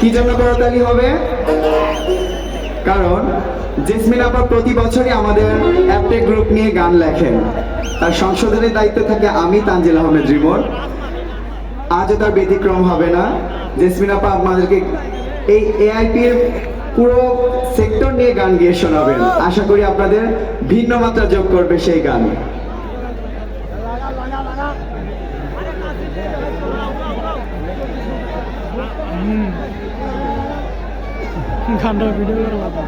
কি জন্য করতালি হবে? কারণ জেসমিন আপা প্রতি বছরই আমাদের অ্যাপটেক গ্রুপ নিয়ে গান লেখেন। তার সংশোধনের দায়িত্ব থাকে আমি, তানজিল আহমেদ রিমন। আজও তার ব্যতিক্রম হবে না। জেসমিন আপা আপনাদেরকে এই এআইপি এর পুরো সেক্টর নিয়ে গান গিয়ে শোনাবেন। আশা করি আপনাদের ভিন্ন মাত্রা যোগ করবে সেই গান। গানটা ভিডিও করে বাবা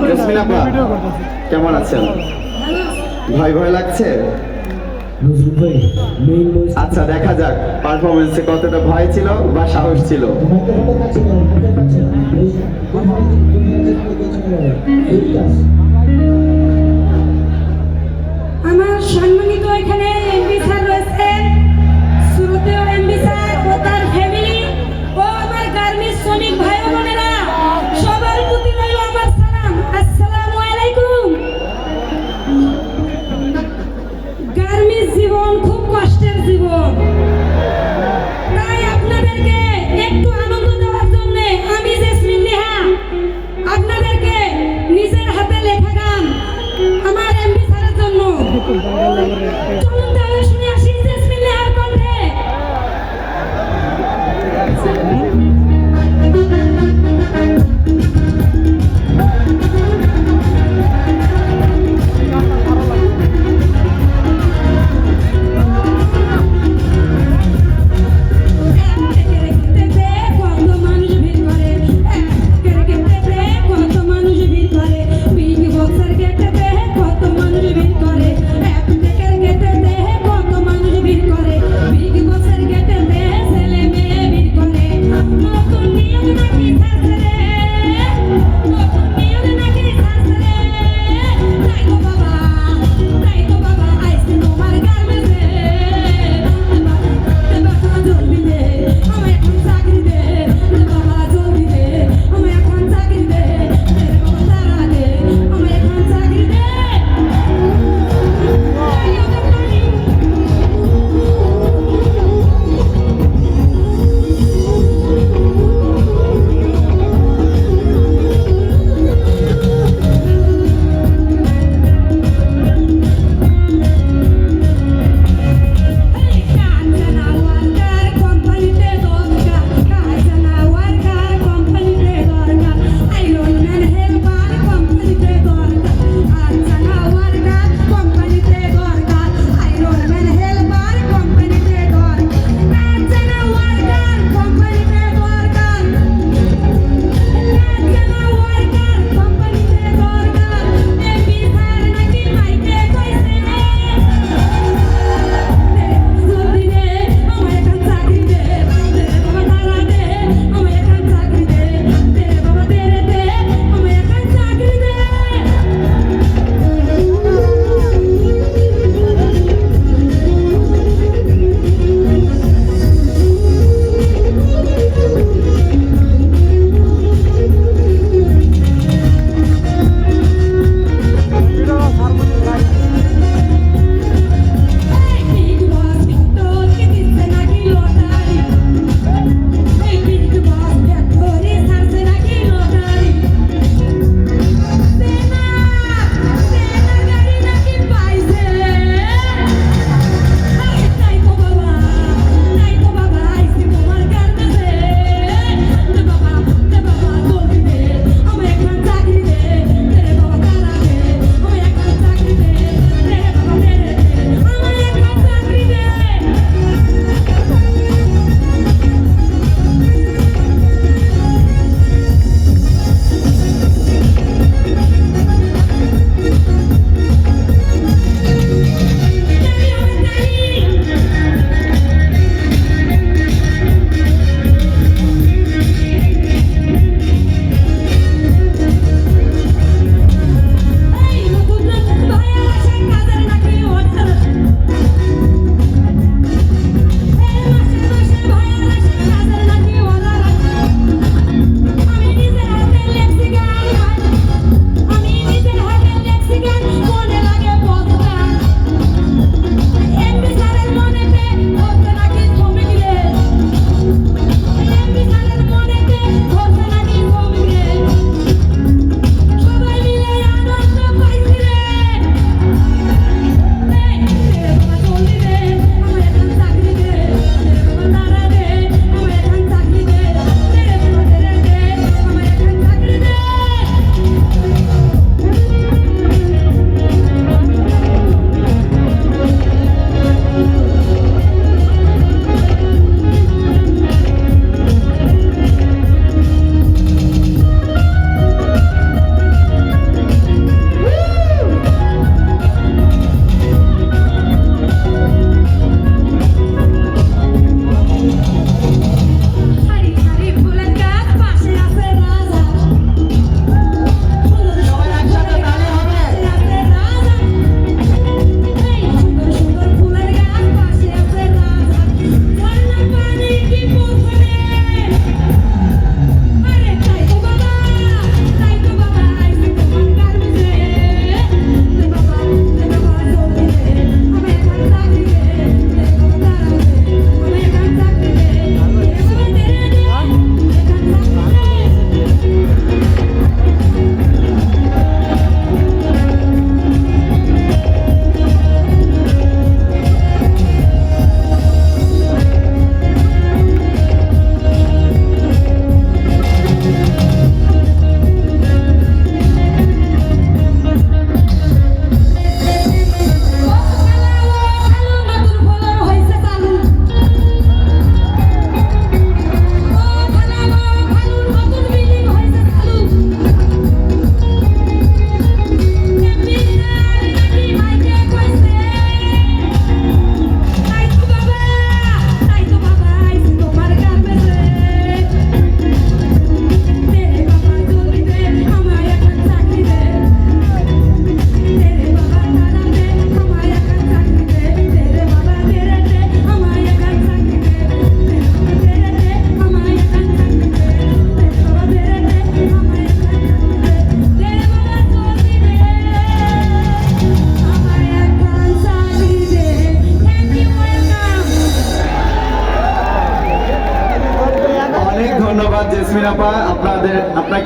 জেসমিন আপা কেমন আছেন? ভয় ভয় লাগছে? আচ্ছা, দেখা যাক পারফরমেন্সে কতটা ভয় ছিল বা সাহস ছিল। আমার সম্মানিত এখানে এমপি স্যার রয়েছেন, শুরুতেও এমপি স্যার ও তার ফ্যামিলি ও আমার গার্মেন্টস শ্রমিক ভাই ও বোনেরা, সবার প্রতি রইল আমার সালাম। আসসালামু আলাইকুম। গার্মেন্টস জীবন খুব কষ্টের জীবন, তাই আপনাদেরকে একটু আনন্দ দেওয়ার জন্য আমি জেসমিন নেহা আপনাদেরকে নিজের হাতে লেখা গান আমার এমপি স্যারের জন্য চলুন তাহলে শুনে আসি জেসমিন নেহার কণ্ঠে। কত মানুষ ভিড় করে, কত মানুষ ভিড় করে, বিগ বক্সের গেটেতে কত মানুষ ভিড় করে, অ্যাপটেকের গেটেতে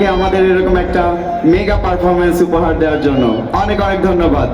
তাকে আমাদের এরকম একটা মেগা পারফরমেন্স উপহার দেওয়ার জন্য অনেক অনেক ধন্যবাদ।